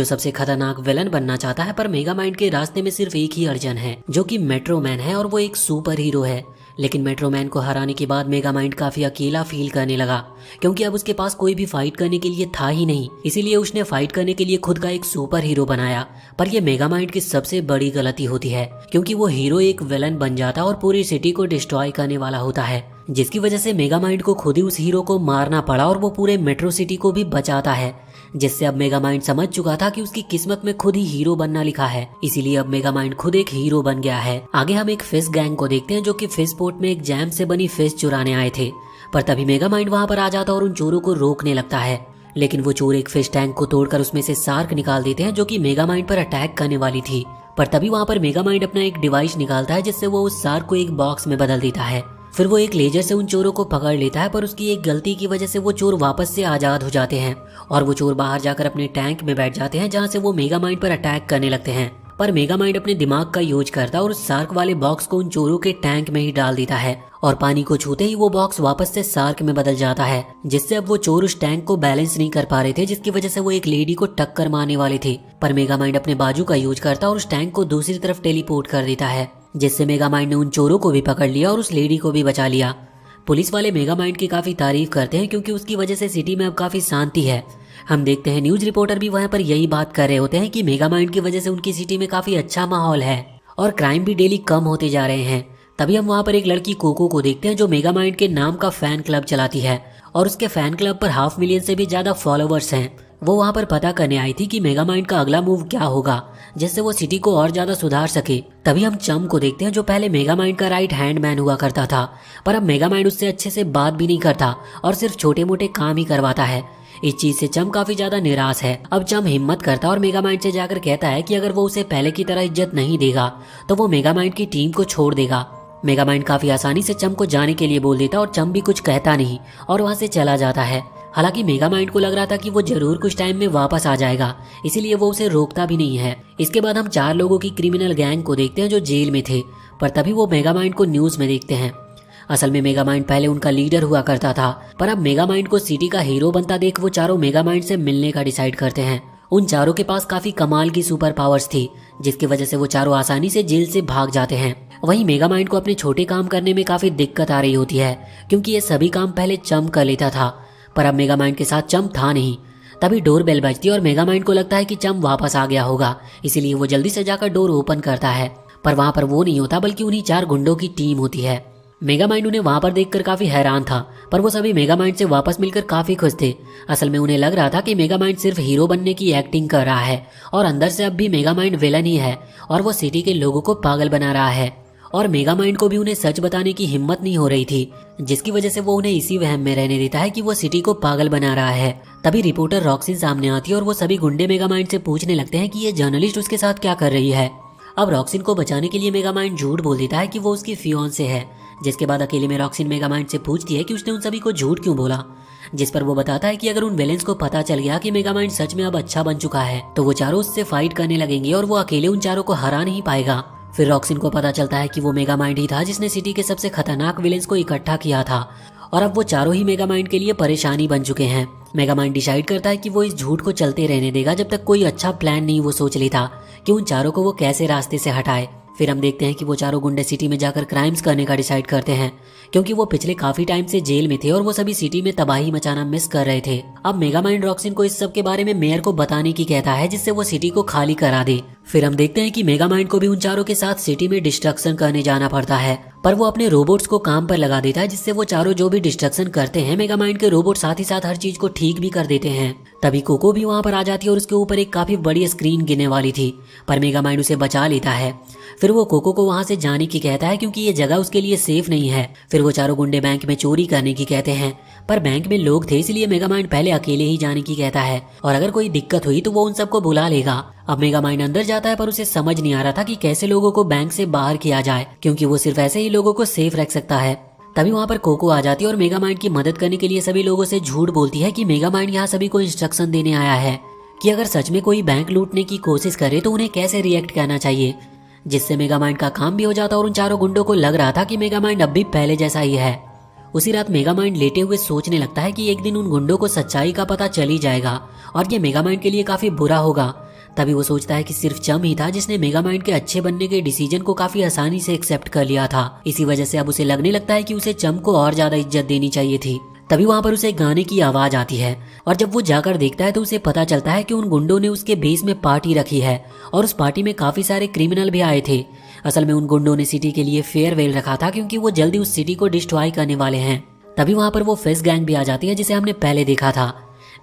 जो सबसे खतरनाक विलन बनना चाहता है, पर मेगामाइंड के रास्ते में सिर्फ एक ही अर्जन है जो कि मेट्रोमैन है और वो एक सुपर हीरो है। लेकिन मेट्रोमैन को हराने के बाद मेगामाइंड काफी अकेला फील करने लगा, क्योंकि अब उसके पास कोई भी फाइट करने के लिए था ही नहीं। इसीलिए उसने फाइट करने के लिए खुद का एक सुपर हीरो बनाया। पर यह मेगामाइंड की सबसे बड़ी गलती होती है, क्योंकि वो हीरो एक विलन बन जाता और पूरी सिटी को डिस्ट्रॉय करने वाला होता है, जिसकी वजह से मेगामाइंड को खुद ही उस हीरो को मारना पड़ा और वो पूरे मेट्रो सिटी को भी बचाता है। जिससे अब मेगामाइंड समझ चुका था कि उसकी किस्मत में खुद ही हीरो बनना लिखा है। इसीलिए अब मेगामाइंड खुद एक हीरो बन गया है। आगे हम एक फिश गैंग को देखते हैं जो कि फिश पोर्ट में एक जैम से बनी फिश चुराने आए थे। पर तभी मेगामाइंड वहां पर आ जाता और उन चोरों को रोकने लगता है। लेकिन वो चोर एक फिश टैंक को तोड़कर उसमें से शार्क निकाल देते हैं जो कि मेगामाइंड पर अटैक करने वाली थी। पर तभी वहां पर मेगामाइंड अपना एक डिवाइस निकालता है जिससे वो उस शार्क को एक बॉक्स में बदल देता है। फिर वो एक लेजर से उन चोरों को पकड़ लेता है, पर उसकी एक गलती की वजह से वो चोर वापस से आजाद हो जाते हैं और वो चोर बाहर जाकर अपने टैंक में बैठ जाते हैं, जहां से वो मेगामाइंड पर अटैक करने लगते हैं। पर मेगामाइंड अपने दिमाग का यूज करता और उस शार्क वाले बॉक्स को उन चोरों के टैंक में ही डाल देता है और पानी को छूते ही वो बॉक्स वापस से शार्क में बदल जाता है, जिससे अब वो चोर उस टैंक को बैलेंस नहीं कर पा रहे थे, जिसकी वजह से वो एक लेडी को टक्कर मारने वाले थे। पर मेगामाइंड अपने बाजू का यूज करता और उस टैंक को दूसरी तरफ टेलीपोर्ट कर देता है, जिससे मेगामाइंड ने उन चोरों को भी पकड़ लिया और उस लेडी को भी बचा लिया। पुलिस वाले मेगामाइंड की काफी तारीफ करते हैं, क्योंकि उसकी वजह से सिटी में अब काफी शांति है। हम देखते हैं न्यूज रिपोर्टर भी वहां पर यही बात कर रहे होते हैं कि मेगामाइंड की वजह से उनकी सिटी में काफी अच्छा माहौल है और क्राइम भी डेली कम होते जा रहे हैं। तभी हम वहां पर एक लड़की कोको को देखते हैं जो मेगामाइंड के नाम का फैन क्लब चलाती है और उसके फैन क्लब पर 500 मिलियन से भी ज्यादा फॉलोवर्स हैं। वो वहां पर पता करने आई थी कि मेगामाइंड का अगला मूव क्या होगा, जिससे वो सिटी को और ज्यादा सुधार सके। तभी हम चम को देखते हैं जो पहले मेगामाइंड का राइट हैंड मैन हुआ करता था, पर अब मेगामाइंड उससे अच्छे से बात भी नहीं करता और सिर्फ छोटे मोटे काम ही करवाता है। इस चीज से चम काफी ज्यादा निराश है। अब चम हिम्मत करता और मेगामाइंड से जाकर कहता है कि अगर वो उसे पहले की तरह इज्जत नहीं देगा तो वो मेगामाइंड की टीम को छोड़ देगा। मेगामाइंड काफी आसानी से चम को जाने के लिए बोल देता और चम भी कुछ कहता नहीं और वहां से चला जाता है। हालांकि मेगामाइंड को लग रहा था कि वो जरूर कुछ टाइम में वापस आ जाएगा, इसीलिए वो उसे रोकता भी नहीं है। इसके बाद हम 4 लोगों की क्रिमिनल गैंग को देखते हैं जो जेल में थे, पर तभी वो मेगामाइंड को न्यूज में देखते हैं। असल में मेगामाइंड पहले उनका लीडर हुआ करता था, पर अब मेगामाइंड को सिटी का हीरो बनता देख वो चारों मेगामाइंड से मिलने का डिसाइड करते हैं। उन चारों के पास काफी कमाल की सुपर पावर्स थी, जिसकी वजह से वो चारों आसानी से जेल से भाग जाते हैं। वहीं मेगामाइंड को अपने छोटे काम करने में काफी दिक्कत आ रही होती है, क्योंकि ये सभी काम पहले चम कर लेता था, पर अब मेगामाइंड के साथ चम था नहीं। तभी डोर बेल बजती और मेगामाइंड को लगता है कि चम वापस आ गया होगा, इसीलिए वो जल्दी से जाकर डोर ओपन करता है। पर वहां पर वो नहीं होता, बल्कि उन्हीं 4 गुंडों की टीम होती है। मेगामाइंड उन्हें वहां पर देखकर काफी हैरान था, पर वो सभी मेगामाइंड से वापस मिलकर काफी खुश थे। असल में उन्हें लग रहा था कि मेगामाइंड सिर्फ हीरो बनने की एक्टिंग कर रहा है और अंदर से अब भी मेगामाइंड विलन ही है और वो सिटी के लोगों को पागल बना रहा है। और मेगामाइंड को भी उन्हें सच बताने की हिम्मत नहीं हो रही थी, जिसकी वजह से वो उन्हें इसी वहम में रहने देता है कि वो सिटी को पागल बना रहा है। तभी रिपोर्टर रॉक्सिन सामने आती है और वो सभी गुंडे मेगामाइंड से पूछने लगते हैं कि ये जर्नलिस्ट उसके साथ क्या कर रही है। अब रॉक्सिन को बचाने के लिए मेगामाइंड झूठ बोल देता है कि वो उसकी फियांसे है, जिसके बाद अकेले में रॉक्सिन मेगामाइंड से पूछती है कि उसने उन सभी को झूठ क्यों बोला, जिस पर वो बताता है कि अगर उन विलेंस को पता चल गया कि मेगामाइंड सच में अब अच्छा बन चुका है तो वो चारों उससे फाइट करने लगेंगे और वो अकेले उन चारों को हरा नहीं पाएगा। फिर रॉक्सिन को पता चलता है कि वो मेगामाइंड ही था जिसने सिटी के सबसे खतरनाक विलेंस को इकट्ठा किया था और अब वो चारों ही मेगामाइंड के लिए परेशानी बन चुके हैं। मेगामाइंड डिसाइड करता है कि वो इस झूठ को चलते रहने देगा जब तक कोई अच्छा प्लान नहीं वो सोच लेता कि उन चारों को वो कैसे रास्ते से हटाए। फिर हम देखते हैं कि वो चारों गुंडे सिटी में जाकर क्राइम्स करने का डिसाइड करते हैं, क्योंकि वो पिछले काफी टाइम से जेल में थे और वो सभी सिटी में तबाही मचाना मिस कर रहे थे। अब मेगामाइंड रॉक्सिन को इस सब के बारे में मेयर को बताने की कहता है, जिससे वो सिटी को खाली करा दे। फिर हम देखते हैं कि मेगामाइंड को भी उन चारों के साथ सिटी में डिस्ट्रक्शन करने जाना पड़ता है, पर वो अपने रोबोट्स को काम पर लगा देता है, जिससे वो चारों जो भी डिस्ट्रक्शन करते हैं मेगामाइंड के रोबोट साथ ही साथ हर चीज को ठीक भी कर देते हैं। तभी कोको भी वहां पर आ जाती है और उसके ऊपर एक काफी बड़ी स्क्रीन गिरने वाली थी, पर मेगामाइंड उसे बचा लेता है। फिर वो कोको को वहां से जाने की कहता है, क्योंकि ये जगह उसके लिए सेफ नहीं है। फिर वो चारों गुंडे बैंक में चोरी करने की कहते हैं, पर बैंक में लोग थे, इसलिए मेगामाइंड पहले अकेले ही जाने की कहता है और अगर कोई दिक्कत हुई तो वो उन सबको बुला लेगा। अब मेगामाइंड अंदर जाता है, पर उसे समझ नहीं आ रहा था कि कैसे लोगों को बैंक से बाहर किया जाए, क्योंकि वो सिर्फ ऐसे ही लोगों को सेफ रख सकता है। तभी वहाँ पर कोको आ जाती है और मेगामाइंड की मदद करने के लिए सभी लोगों से झूठ बोलती है कि मेगामाइंड यहाँ सभी को इंस्ट्रक्शन देने आया है कि अगर सच में कोई बैंक लूटने की कोशिश करे तो उन्हें कैसे रिएक्ट करना चाहिए, जिससे मेगामाइंड का काम भी हो जाता और उन चारों गुंडों को लग रहा था कि मेगामाइंड अब भी पहले जैसा ही है। उसी रात मेगामाइंड लेटे हुए सोचने लगता है कि एक दिन उन गुंडों को सच्चाई का पता चल ही जाएगा और ये मेगामाइंड के लिए काफी बुरा होगा, तभी वो सोचता है कि सिर्फ चम ही था जिसने मेगामाइंड के अच्छे बनने के डिसीजन को काफी आसानी से एक्सेप्ट कर लिया था। इसी वजह से अब उसे लगने लगता है कि उसे चम को और ज्यादा इज्जत देनी चाहिए थी। तभी वहाँ पर उसे गाने की आवाज आती है और जब वो जाकर देखता है तो उसे पता चलता है कि उन गुंडों ने उसके बेस में पार्टी रखी है और उस पार्टी में काफी सारे क्रिमिनल भी आए थे। असल में उन गुंडों ने सिटी के लिए फेयरवेल रखा था क्योंकि वो जल्दी उस सिटी को डिस्ट्रॉय करने वाले हैं। तभी वहाँ पर वो फेस गैंग भी आ जाती है जिसे हमने पहले देखा था।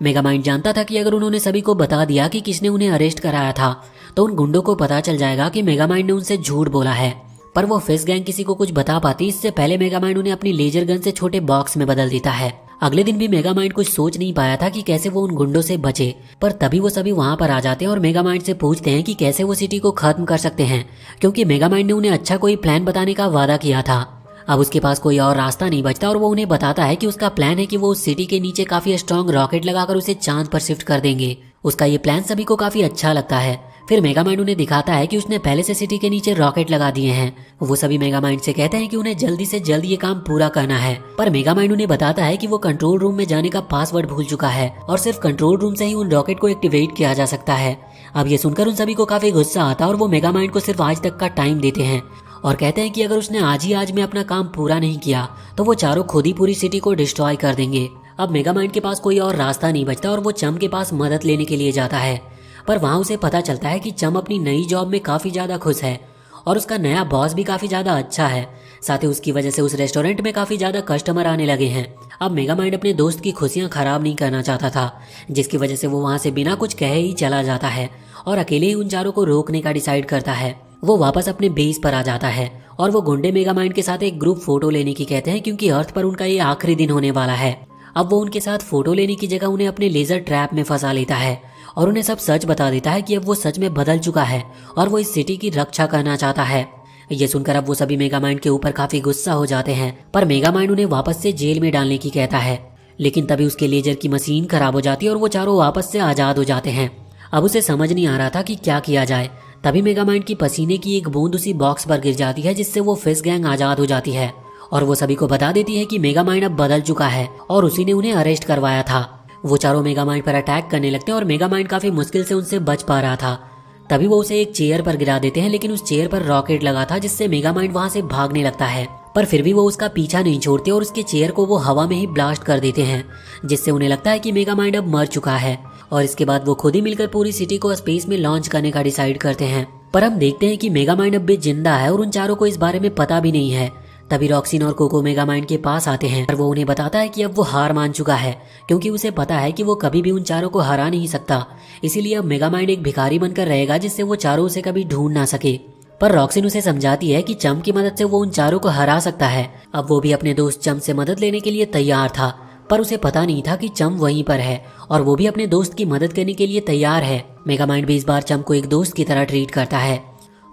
मेगामाइंड जानता था कि अगर उन्होंने सभी को बता दिया कि किसने उन्हें अरेस्ट कराया था तो उन गुंडों को पता चल जाएगा कि मेगामाइंड ने उनसे झूठ बोला है। पर वो फेस गैंग किसी को कुछ बता पाती इससे पहले मेगामाइंड उन्हें अपनी लेजर गन से छोटे बॉक्स में बदल देता है। अगले दिन भी मेगामाइंड कुछ सोच नहीं पाया था कि कैसे वो उन गुंडों से बचे, पर तभी वो सभी वहाँ पर आ जाते हैं और मेगामाइंड से पूछते हैं कि कैसे वो सिटी को खत्म कर सकते हैं, क्योंकि मेगामाइंड ने उन्हें अच्छा कोई प्लान बताने का वादा किया था। अब उसके पास कोई और रास्ता नहीं बचता और वो उन्हें बताता है कि उसका प्लान है कि वो उस सिटी के नीचे काफी स्ट्रॉन्ग रॉकेट लगाकर उसे चांद पर शिफ्ट कर देंगे। उसका ये प्लान सभी को काफी अच्छा लगता है। फिर मेगामाइंड उन्हें दिखाता है कि उसने पहले से सिटी के नीचे रॉकेट लगा दिए हैं। वो सभी मेगामाइंड से कहते हैं कि उन्हें जल्दी से जल्द ये काम पूरा करना है, पर मेगामाइंड उन्हें बताता है कि वो कंट्रोल रूम में जाने का पासवर्ड भूल चुका है और सिर्फ कंट्रोल रूम से ही उन रॉकेट को एक्टिवेट किया जा सकता है। अब ये सुनकर उन सभी को काफी गुस्सा आता है और वो मेगामाइंड को सिर्फ आज तक का टाइम देते हैं और कहते हैं कि अगर उसने आज में अपना काम पूरा नहीं किया तो वो चारों खुद ही पूरी सिटी को डिस्ट्रॉय कर देंगे। अब मेगामाइंड के पास कोई और रास्ता नहीं बचता और वो चम के पास मदद लेने के लिए जाता है, पर वहाँ उसे पता चलता है कि चम अपनी नई जॉब में काफी ज्यादा खुश है और उसका नया बॉस भी काफी ज्यादा अच्छा है। साथ ही उसकी वजह से उस रेस्टोरेंट में काफी ज्यादा कस्टमर आने लगे हैं। अब मेगामाइंड अपने दोस्त की खुशियां खराब नहीं करना चाहता था, जिसकी वजह से वो वहाँ से बिना कुछ कहे ही चला जाता है और अकेले ही उन चारों को रोकने का डिसाइड करता है। वो वापस अपने बेस पर आ जाता है और वो गुंडे मेगामाइंड के साथ एक ग्रुप फोटो लेने की कहते हैं क्योंकि अर्थ पर उनका ये आखिरी दिन होने वाला है। अब वो उनके साथ फोटो लेने की जगह उन्हें अपने लेजर ट्रैप में फंसा लेता है और उन्हें सब सच बता देता है कि अब वो सच में बदल चुका है और वो इस सिटी की रक्षा करना चाहता है। ये सुनकर अब वो सभी मेगामाइंड के ऊपर काफी गुस्सा हो जाते हैं, पर मेगामाइंड उन्हें वापस से जेल में डालने की कहता है। लेकिन तभी उसके लेजर की मशीन खराब हो जाती है और वो चारों वापस से आजाद हो जाते हैं। अब उसे समझ नहीं आ रहा था कि क्या किया जाए। तभी मेगामाइंड की पसीने की एक बूंद उसी बॉक्स पर गिर जाती है जिससे वो फेस गैंग आजाद हो जाती है और वो सभी को बता देती है कि मेगामाइंड अब बदल चुका है और उसी ने उन्हें अरेस्ट करवाया था। वो चारों मेगामाइंड पर अटैक करने लगते हैं और मेगामाइंड काफी मुश्किल से उनसे बच पा रहा था। तभी वो उसे एक चेयर पर गिरा देते हैं, लेकिन उस चेयर पर रॉकेट लगा था जिससे मेगामाइंड वहां से भागने लगता है, पर फिर भी वो उसका पीछा नहीं छोड़ते और उसके चेयर को वो हवा में ही ब्लास्ट कर देते हैं, जिससे उन्हें लगता है कि मेगामाइंड अब मर चुका है। और इसके बाद वो खुद ही मिलकर पूरी सिटी को स्पेस में लॉन्च करने का डिसाइड करते हैं। पर हम देखते हैं कि मेगामाइंड अब भी जिंदा है और उन चारों को इस बारे में पता भी नहीं है। तभी रॉक्सिन और कोको मेगामाइंड के पास आते हैं और वो उन्हें बताता है कि अब वो हार मान चुका है, क्योंकि उसे पता है कि वो कभी भी उन चारों को हरा नहीं सकता। इसीलिए अब मेगामाइंड एक भिखारी बनकर रहेगा जिससे वो चारों उसे कभी ढूंढ ना सके। पर रॉक्सिन उसे समझाती है कि चम की मदद से वो उन चारों को हरा सकता है। अब वो भी अपने दोस्त चम से मदद लेने के लिए तैयार था, पर उसे पता नहीं था कि चम वहीं पर है और वो भी अपने दोस्त की मदद करने के लिए तैयार है। मेगामाइंड भी इस बार चम को एक दोस्त की तरह ट्रीट करता है।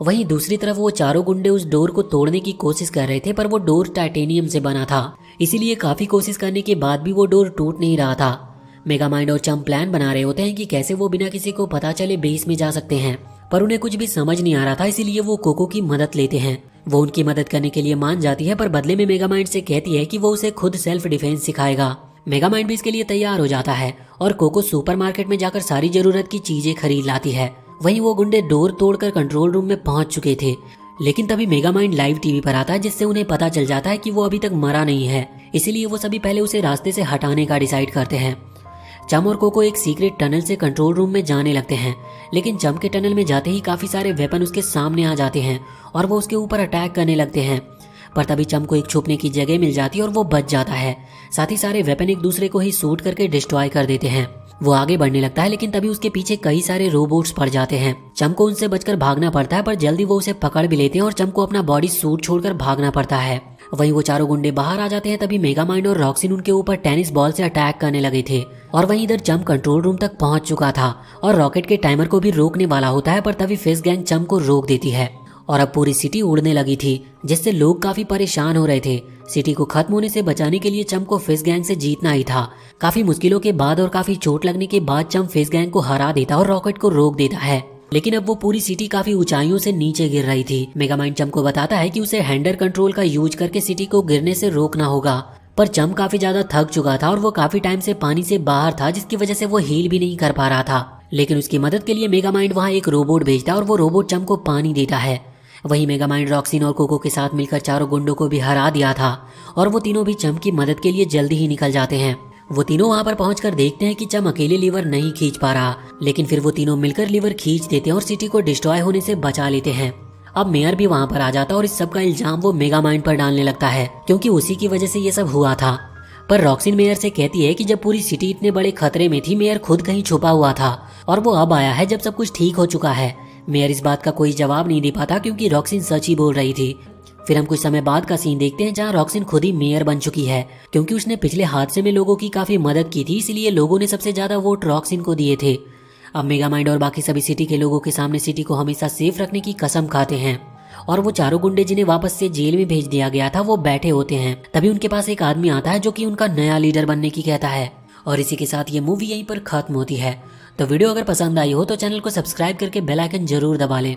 वहीं दूसरी तरफ वो चारों गुंडे उस डोर को तोड़ने की कोशिश कर रहे थे, पर वो डोर टाइटेनियम से बना था, इसीलिए काफी कोशिश करने के बाद भी वो डोर टूट नहीं रहा था। मेगामाइंड और चम प्लान बना रहे होते हैं कि कैसे वो बिना किसी को पता चले बेस में जा सकते हैं, पर उन्हें कुछ भी समझ नहीं आ रहा था, इसीलिए वो कोको की मदद लेते हैं। वो उनकी मदद करने के लिए मान जाती है, पर बदले में मेगामाइंड से कहती है कि वो उसे खुद सेल्फ डिफेंस सिखाएगा। मेगामाइंड भी इसके लिए तैयार हो जाता है और कोको सुपरमार्केट में जाकर सारी जरूरत की चीजें खरीद लाती है। वहीं वो गुंडे डोर तोड़कर कंट्रोल रूम में पहुंच चुके थे, लेकिन तभी मेगामाइंड लाइव टीवी पर आता है, जिससे उन्हें पता चल जाता है कि वो अभी तक मरा नहीं है। इसीलिए वो सभी पहले उसे रास्ते से हटाने का डिसाइड करते हैं। चम और कोको एक सीक्रेट टनल से कंट्रोल रूम में जाने लगते हैं, लेकिन चम के टनल में जाते ही काफी सारे वेपन उसके सामने आ जाते हैं और वो उसके ऊपर अटैक करने लगते हैं। पर तभी चम को एक छुपने की जगह मिल जाती है और वो बच जाता है। साथ ही सारे वेपन एक दूसरे को ही शूट करके डिस्ट्रॉय कर देते हैं। वो आगे बढ़ने लगता है, लेकिन तभी उसके पीछे कई सारे रोबोट्स पड़ जाते हैं। चम को उनसे बचकर भागना पड़ता है, पर जल्दी वो उसे पकड़ भी लेते हैं और चम को अपना बॉडी सूट छोड़कर भागना पड़ता है। वहीं वो चारों गुंडे बाहर आ जाते हैं। तभी मेगामाइंड और रॉक्सिन उनके ऊपर टेनिस बॉल से अटैक करने लगे थे और वहीं इधर चम कंट्रोल रूम तक पहुंच चुका था और रॉकेट के टाइमर को भी रोकने वाला होता है, पर तभी फेस गैंग चम को रोक देती है और अब पूरी सिटी उड़ने लगी थी, जिससे लोग काफी परेशान हो रहे थे। सिटी को खत्म होने से बचाने के लिए चम को फेस गैंग से जीतना ही था। काफी मुश्किलों के बाद और काफी चोट लगने के बाद चम फेस गैंग को हरा देता और रॉकेट को रोक देता है, लेकिन अब वो पूरी सिटी काफी ऊंचाइयों से नीचे गिर रही थी। मेगामाइंड चम को बताता है कि उसे हैंडर कंट्रोल का यूज करके सिटी को गिरने से रोकना होगा, पर चम काफी ज्यादा थक चुका था और वो काफी टाइम से पानी से बाहर था, जिसकी वजह से वो हील भी नहीं कर पा रहा था। लेकिन उसकी मदद के लिए मेगामाइंड वहाँ एक रोबोट भेजता है और वो रोबोट चम को पानी देता है। वहीं मेगामाइंड रॉक्सिन और कोको के साथ मिलकर चारों गुंडों को भी हरा दिया था और वो तीनों भी चम की मदद के लिए जल्दी ही निकल जाते हैं। वो तीनों वहाँ पर पहुंचकर देखते हैं कि चम अकेले लीवर नहीं खींच पा रहा, लेकिन फिर वो तीनों मिलकर लीवर खींच देते हैं और सिटी को डिस्ट्रॉय होने से बचा लेते हैं। अब मेयर भी वहाँ पर आ जाता है और इस सब का इल्जाम वो मेगामाइंड पर डालने लगता है, क्योंकि उसी की वजह से ये सब हुआ था। पर रॉक्सिन मेयर से कहती है कि जब पूरी सिटी इतने बड़े खतरे में थी, मेयर खुद कहीं छुपा हुआ था और वो अब आया है जब सब कुछ ठीक हो चुका है। मेयर इस बात का कोई जवाब नहीं दे पाता क्योंकि रॉक्सिन सच ही बोल रही थी। फिर हम कुछ समय बाद का सीन देखते हैं जहाँ रॉक्सिन खुद ही मेयर बन चुकी है, क्योंकि उसने पिछले हादसे में लोगों की काफी मदद की थी, इसलिए लोगों ने सबसे ज्यादा वोट रॉक्सिन को दिए थे। अब मेगामाइंड और बाकी सभी सिटी के लोगों के सामने सिटी को हमेशा सेफ रखने की कसम खाते हैं और वो चारों गुंडे जिन्हें वापस से जेल में भेज दिया गया था वो बैठे होते हैं। तभी उनके पास एक आदमी आता है जो कि उनका नया लीडर बनने की कहता है। और इसी के साथ ये मूवी यहीं पर खत्म होती है। तो वीडियो अगर पसंद आई हो तो चैनल को सब्सक्राइब करके बेल आइकन जरूर दबा लें।